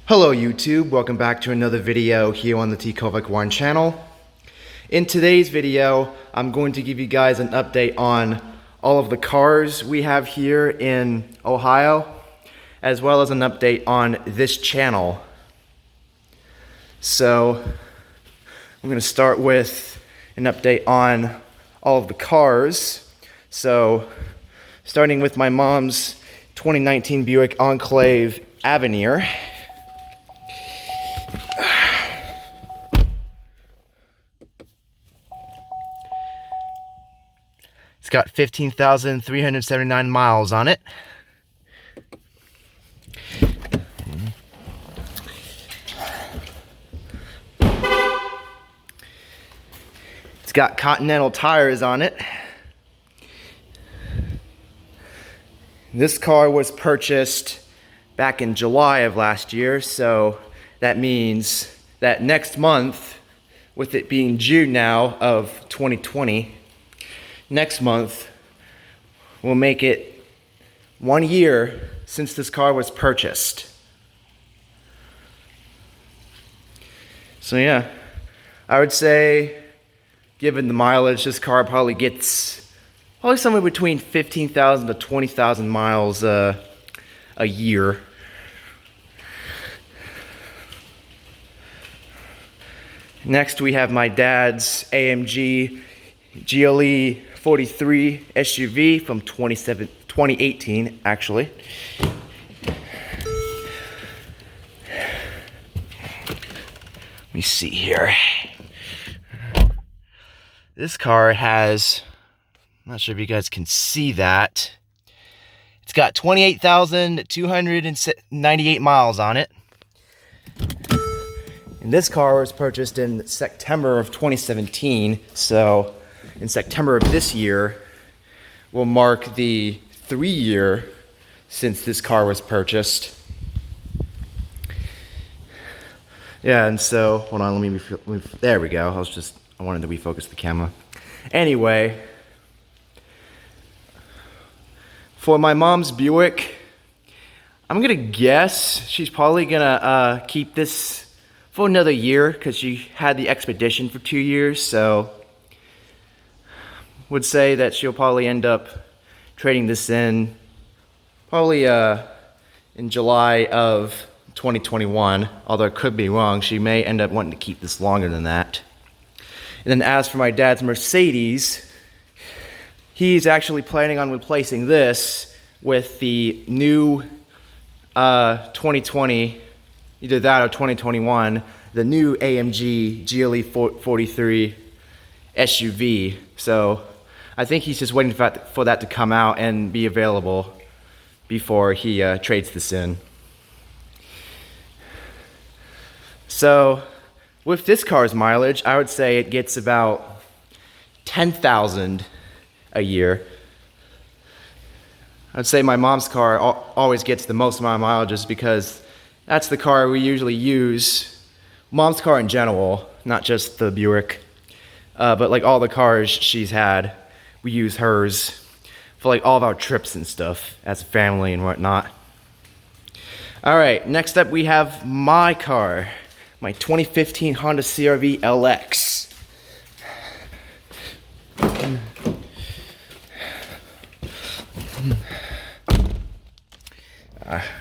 Hello YouTube, welcome back to another video here on the T. Kovac Wine channel. In today's video, I'm going to give you guys an update on all of the cars we have here in Ohio, as well as an update on this channel. So, I'm going to start with an update on all of the cars. So, starting with my mom's 2019 Buick Enclave Avenir. It's got 15,379 miles on it. It's got Continental tires on it. This car was purchased back in July of last year, so that means that next month, with it being June now of 2020, next month will make it 1 year since this car was purchased. So yeah, I would say, given the mileage, this car probably gets somewhere between 15,000 to 20,000 miles a year. Next we have my dad's AMG GLE 43 SUV from 2018 actually. Let me see here. This car has, I'm not sure if you guys can see that. It's got 28,298 miles on it. And this car was purchased in September of 2017, so in September of this year will mark the 3-year since this car was purchased. Yeah, and so, hold on, let me there we go. I wanted to refocus the camera. Anyway, for my mom's Buick, I'm gonna guess she's probably gonna keep this for another year because she had the Expedition for 2 years, so would say that she'll probably end up trading this in probably in July of 2021, although I could be wrong. She may end up wanting to keep this longer than that. And then as for my dad's Mercedes, he's actually planning on replacing this with the new 2020, either that or 2021, the new AMG GLE 43 SUV. So I think he's just waiting for that to come out and be available before he trades this in. So with this car's mileage, I would say it gets about 10,000 a year. I'd say my mom's car always gets the most amount of mileages because that's the car we usually use. Mom's car in general, not just the Buick, but like all the cars she's had, we use hers for like all of our trips and stuff as a family and whatnot. All right, next up we have my car, my 2015 Honda CR-V LX.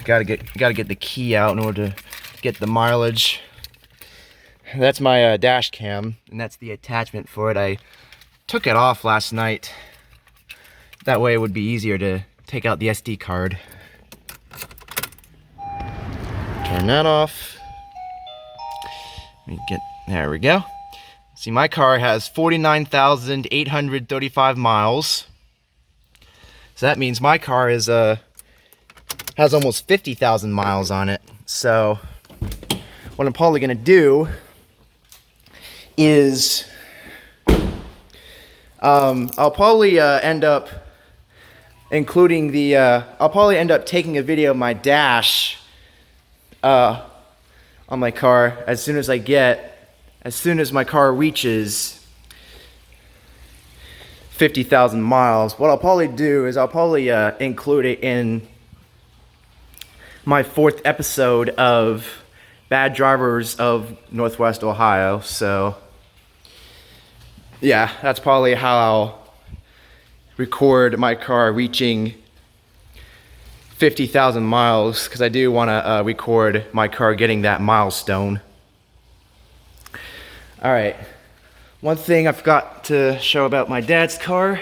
Gotta get the key out in order to get the mileage. That's my dash cam, and that's the attachment for it. I took it off last night. That way it would be easier to take out the SD card. Turn that off. There we go. See, my car has 49,835 miles. So that means my car is has almost 50,000 miles on it. So what I'm probably gonna do is I'll probably end up including the I'll probably end up taking a video of my dash on my car as soon as my car reaches 50,000 miles. What I'll probably do is I'll probably include it in my 4th episode of bad drivers of Northwest Ohio. So yeah, that's probably how I'll record my car reaching 50,000 miles, because I do want to record my car getting that milestone. All right, one thing I forgot to show about my dad's car.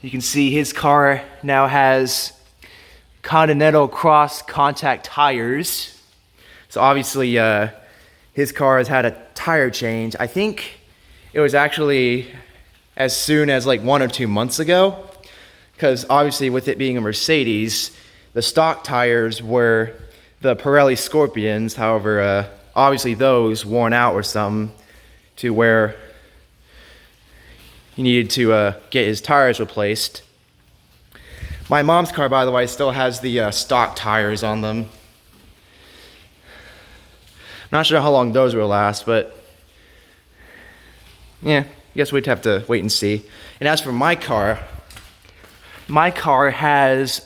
You can see his car now has Continental cross contact tires. So obviously his car has had a tire change. I think it was actually as soon as like 1 or 2 months ago, because obviously with it being a Mercedes, the stock tires were the Pirelli Scorpions. However, obviously those worn out or something to where he needed to get his tires replaced. My mom's car, by the way, still has the stock tires on them. Not sure how long those will last, but yeah, I guess we'd have to wait and see. And as for my car has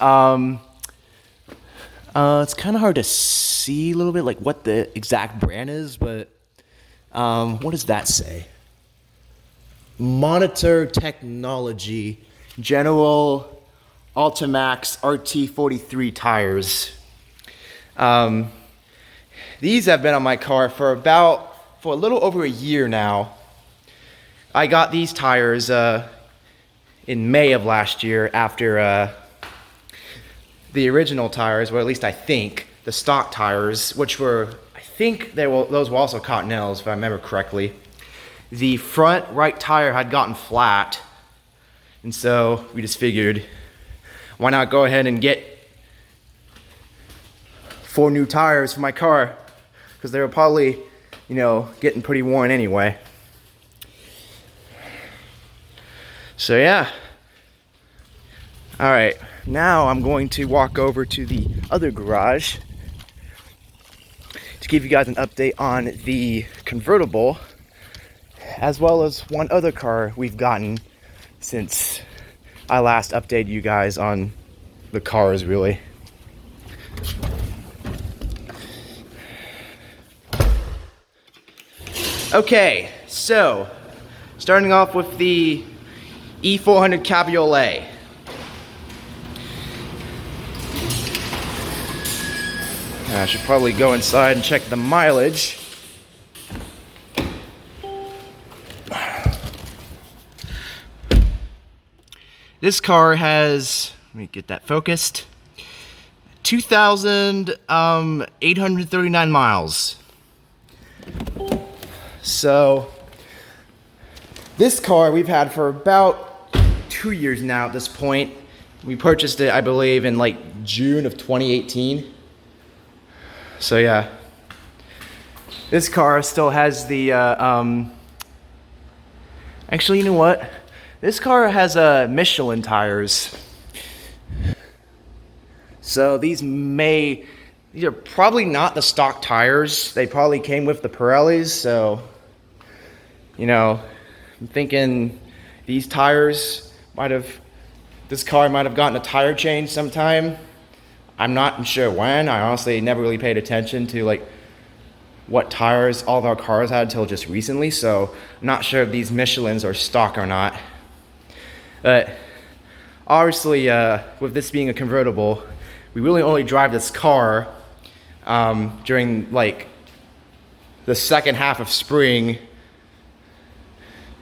it's kind of hard to see a little bit like what the exact brand is, but what does that say? Monitor Technology General Ultimax RT43 tires. These have been on my car for a little over a year now. I got these tires in May of last year after the original tires, or at least I think, the stock tires, which were, I think those were also Continentals, if I remember correctly. The front right tire had gotten flat, and so we just figured, why not go ahead and get 4 new tires for my car, because they were probably, getting pretty worn anyway. So yeah. All right, now I'm going to walk over to the other garage to give you guys an update on the convertible, as well as one other car we've gotten since I last updated you guys on the cars, really. Okay, so starting off with the E400 Cabriolet. I should probably go inside and check the mileage. This car has, let me get that focused, 2,839 miles. So this car we've had for about 2 years now at this point. We purchased it, I believe, in like June of 2018. So yeah, this car still has the, actually, you know what? This car has Michelin tires. So these are probably not the stock tires. They probably came with the Pirellis, so, I'm thinking these tires this car might have gotten a tire change sometime. I'm not sure when. I honestly never really paid attention to like what tires all of our cars had until just recently, so I'm not sure if these Michelins are stock or not. But obviously, with this being a convertible, we really only drive this car during like the second half of spring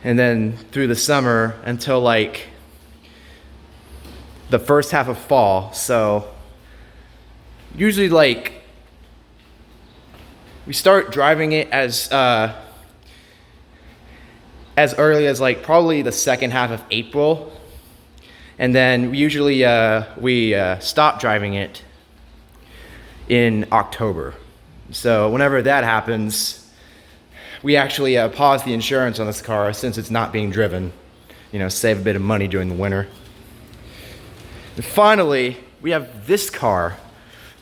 and then through the summer until like the first half of fall. So usually like we start driving it as early as like probably the second half of April, and then usually we stop driving it in October. So whenever that happens, we actually pause the insurance on this car since it's not being driven, save a bit of money during the winter. And finally, we have this car.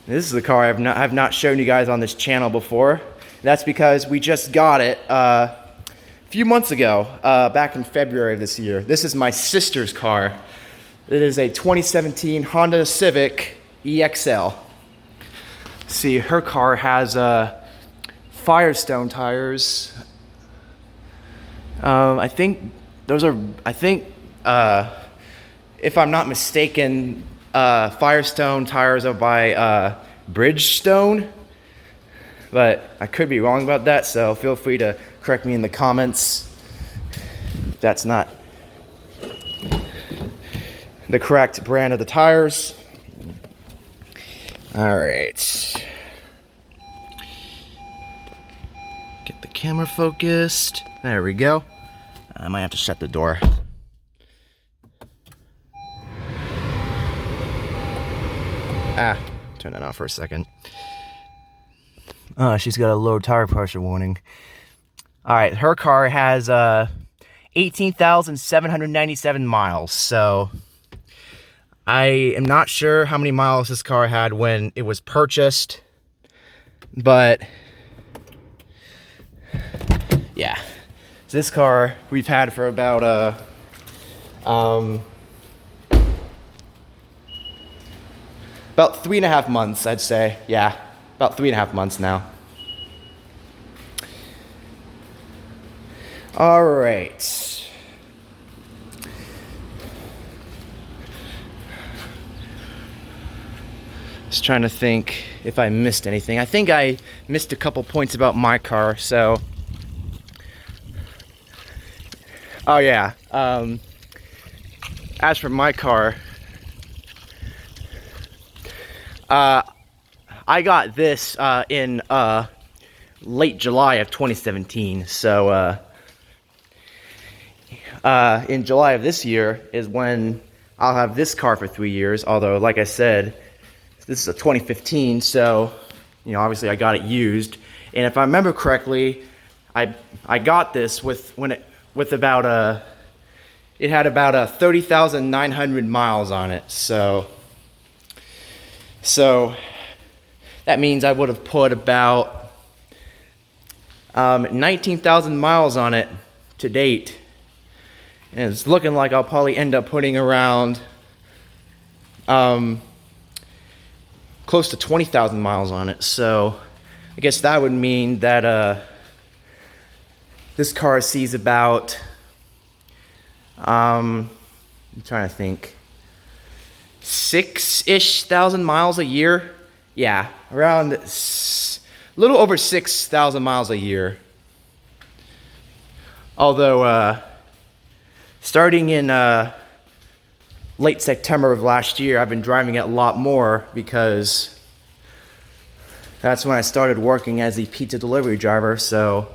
This is the car I've not shown you guys on this channel before. That's because we just got it a few months ago, back in February of this year. This is my sister's car. It is a 2017 Honda Civic EXL. See, her car has Firestone tires. I think those are, if I'm not mistaken, Firestone tires are by Bridgestone, but I could be wrong about that, so feel free to correct me in the comments if that's not the correct brand of the tires. All right. Get the camera focused. There we go. I might have to shut the door. Turn that off for a second. She's got a low tire pressure warning. All right, her car has 18,797 miles, so I am not sure how many miles this car had when it was purchased, but yeah. So this car we've had for about about 3.5 months, I'd say. Yeah, about 3.5 months now. All right. Just trying to think if I missed anything. I think I missed a couple points about my car, so. Oh yeah. As for my car, I got this in late July of 2017. So in July of this year is when I'll have this car for 3 years. Although, like I said, this is a 2015, so you know, obviously I got it used. And if I remember correctly, I got this with about it had about 30,900 miles on it. So that means I would have put about 19,000 miles on it to date. And it's looking like I'll probably end up putting around close to 20,000 miles on it. So I guess that would mean that this car sees about, I'm trying to think, 6-ish thousand miles a year. Yeah, around a little over 6,000 miles a year. Although starting in late September of last year, I've been driving it a lot more because that's when I started working as a pizza delivery driver. So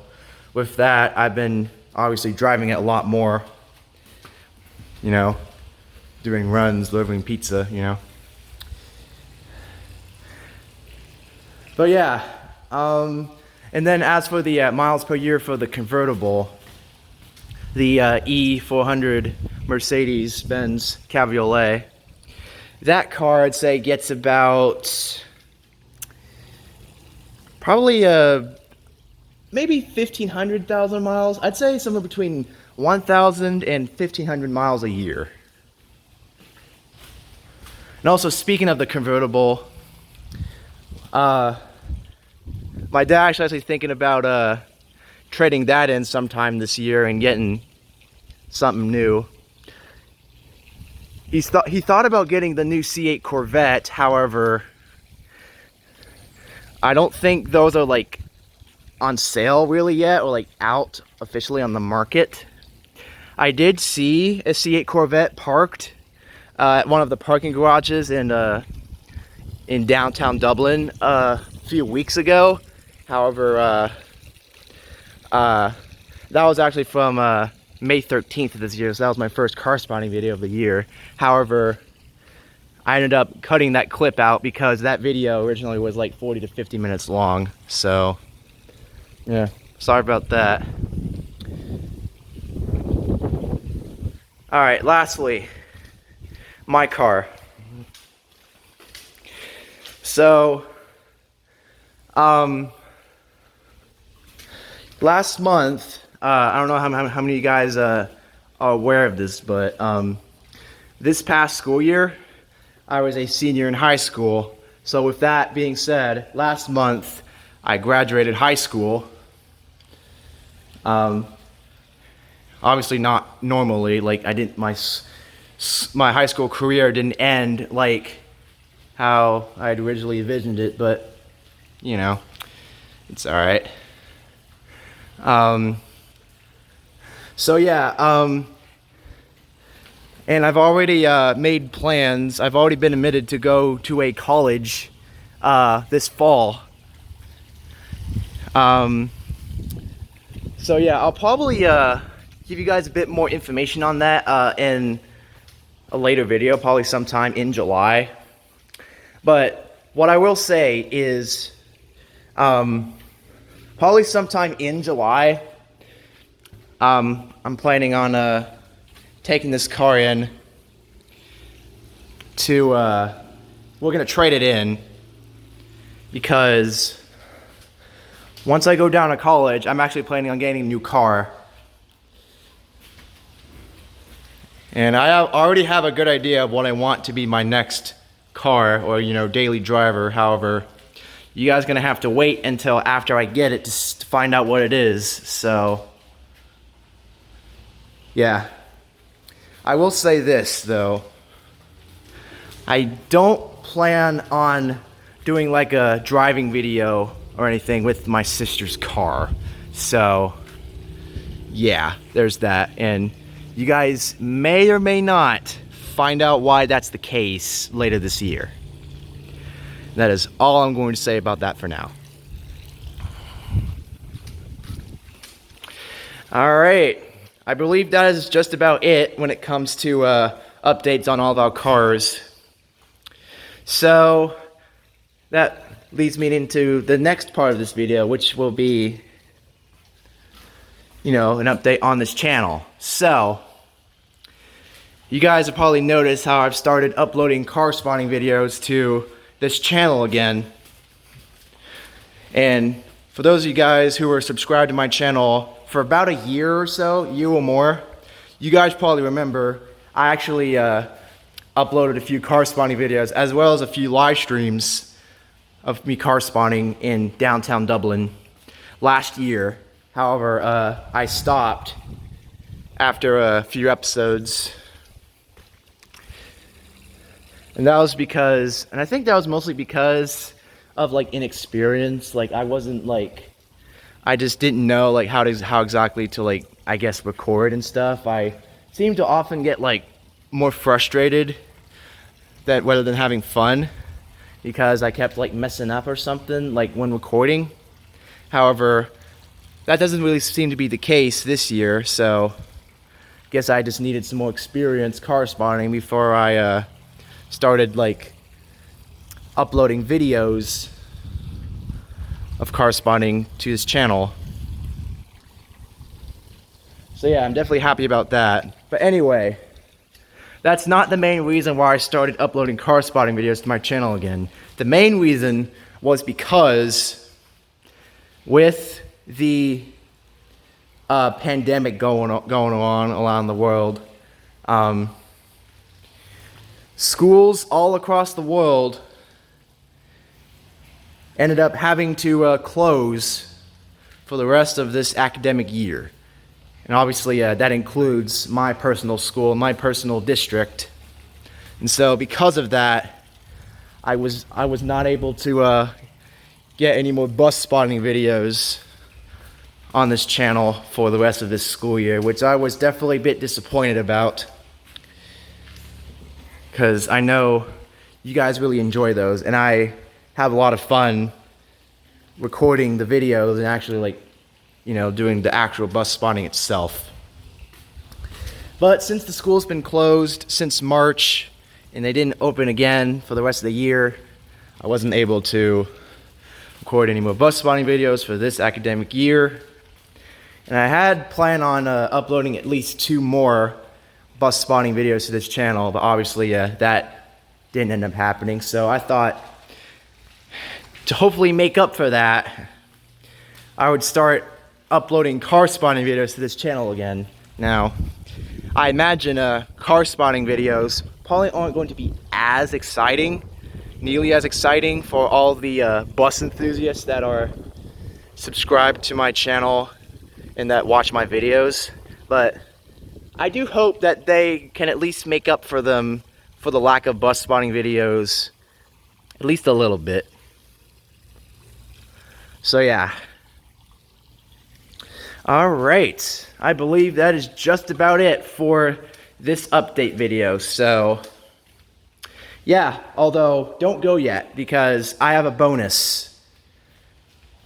with that, I've been obviously driving it a lot more, you know, doing runs, delivering pizza, you know. But yeah, and then as for the miles per year for the convertible, the E400 Mercedes-Benz Cabriolet, that car I'd say gets about probably maybe 1,500,000 miles. I'd say somewhere between 1,000 and 1,500 miles a year. And also, speaking of the convertible, my dad's actually thinking about trading that in sometime this year and getting something new. He thought about getting the new C8 Corvette. However, I don't think those are like on sale really yet, or like out officially on the market. I did see a C8 Corvette parked at one of the parking garages in downtown Dublin a few weeks ago. However, that was actually from May 13th of this year, so that was my first car spotting video of the year. However, I ended up cutting that clip out because that video originally was like 40 to 50 minutes long. So, yeah, sorry about that. All right, lastly, my car. So, last month, I don't know how many of you guys are aware of this, but this past school year, I was a senior in high school. So with that being said, last month, I graduated high school. Obviously not normally, like I didn't, my high school career didn't end like how I had originally envisioned it, but you know, it's all right. So yeah, and I've already made plans. I've already been admitted to go to a college this fall. So yeah, I'll probably give you guys a bit more information on that in a later video, probably sometime in July. But what I will say is, probably sometime in July, I'm planning on taking this car in to, we're gonna trade it in, because once I go down to college, I'm actually planning on getting a new car. And I already have a good idea of what I want to be my next car, or daily driver. However, you guys are gonna have to wait until after I get it to find out what it is. So yeah, I will say this though, I don't plan on doing like a driving video or anything with my sister's car. So yeah, there's that, and you guys may or may not find out why that's the case later this year. That is all I'm going to say about that for now. All right, I believe that is just about it when it comes to updates on all of our cars. So that leads me into the next part of this video, which will be, an update on this channel. So you guys have probably noticed how I've started uploading car spotting videos to this channel again. And for those of you guys who are subscribed to my channel for about a year or so, year or more, you guys probably remember I actually uploaded a few car spotting videos, as well as a few live streams of me car spotting in downtown Dublin last year. However, I stopped after a few episodes. And that was because, and I think that was mostly because of like inexperience. Like I wasn't like, I just didn't know like how exactly to like, I guess, record and stuff. I seem to often get like more frustrated rather than having fun, because I kept like messing up or something like when recording. However, that doesn't really seem to be the case this year, so I guess I just needed some more experience car spotting before I started like uploading videos of car spotting to this channel. So yeah, I'm definitely happy about that. But anyway, that's not the main reason why I started uploading car spotting videos to my channel again. The main reason was because with the pandemic going on around the world, schools all across the world ended up having to close for the rest of this academic year. And obviously that includes my personal school, my personal district. And so because of that, I was not able to get any more bus spotting videos on this channel for the rest of this school year, which I was definitely a bit disappointed about, because I know you guys really enjoy those, and I have a lot of fun recording the videos and actually like, doing the actual bus spotting itself. But since the school's been closed since March and they didn't open again for the rest of the year, I wasn't able to record any more bus spotting videos for this academic year. And I had planned on uploading at least 2 more bus spotting videos to this channel, but obviously that didn't end up happening. So I thought, to hopefully make up for that, I would start uploading car spotting videos to this channel again. Now, I imagine car spotting videos probably aren't going to be nearly as exciting for all the bus enthusiasts that are subscribe to my channel and that watch my videos, but I do hope that they can at least make up for them for the lack of bus spotting videos, at least a little bit. So yeah. All right, I believe that is just about it for this update video. So yeah, although don't go yet because I have a bonus.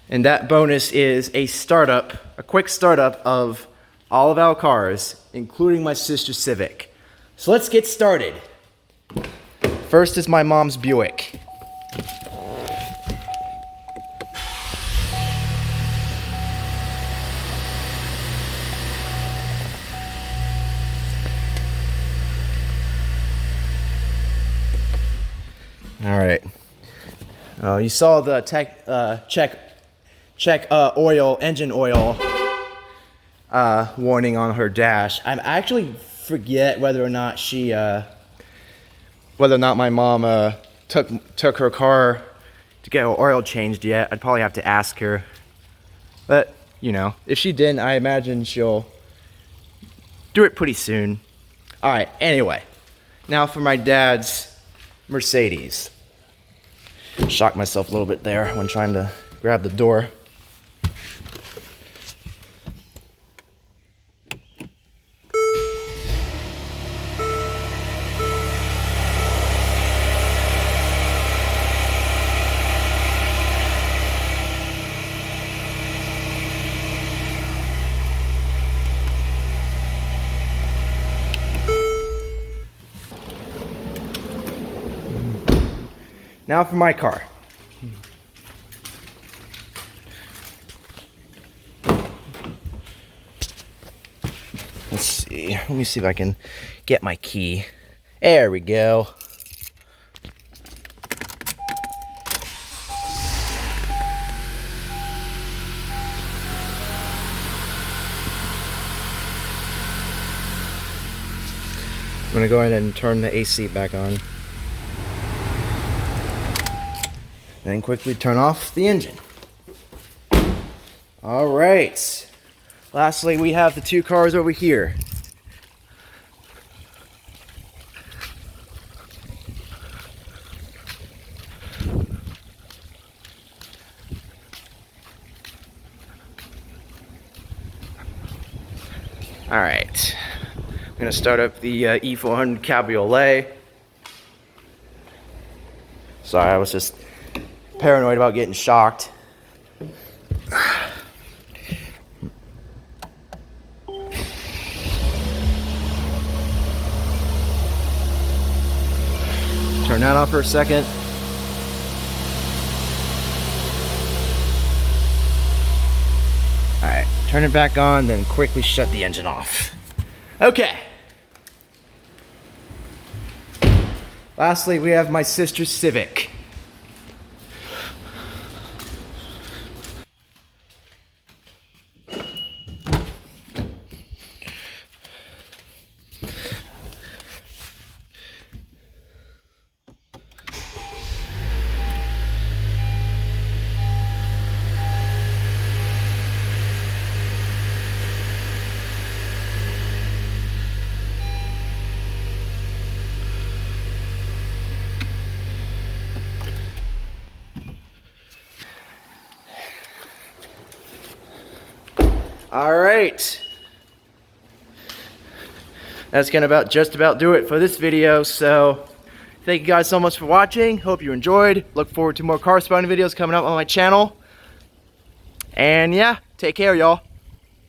And that bonus is a quick startup of all of our cars, including my sister's Civic. So let's get started. First is my mom's Buick. All right. You saw the check engine oil warning on her dash. I actually forget whether or not my mom took her car to get her oil changed yet. I'd probably have to ask her. But you know, if she didn't, I imagine she'll do it pretty soon. All right. Anyway, now for my dad's Mercedes. Shocked myself a little bit there when trying to grab the door. Now for my car. Let's see. Let me see if I can get my key. There we go. I'm gonna go ahead and turn the AC back on. Then quickly turn off the engine. All right. Lastly, we have the two cars over here. All right. I'm gonna start up the E400 Cabriolet. Sorry, I was just paranoid about getting shocked. Turn that off for a second. Alright, turn it back on, then quickly shut the engine off. Okay. Lastly, we have my sister's Civic. All right, that's gonna just about do it for this video. So thank you guys so much for watching. Hope you enjoyed. Look forward to more car spotting videos coming up on my channel. And yeah, take care, y'all.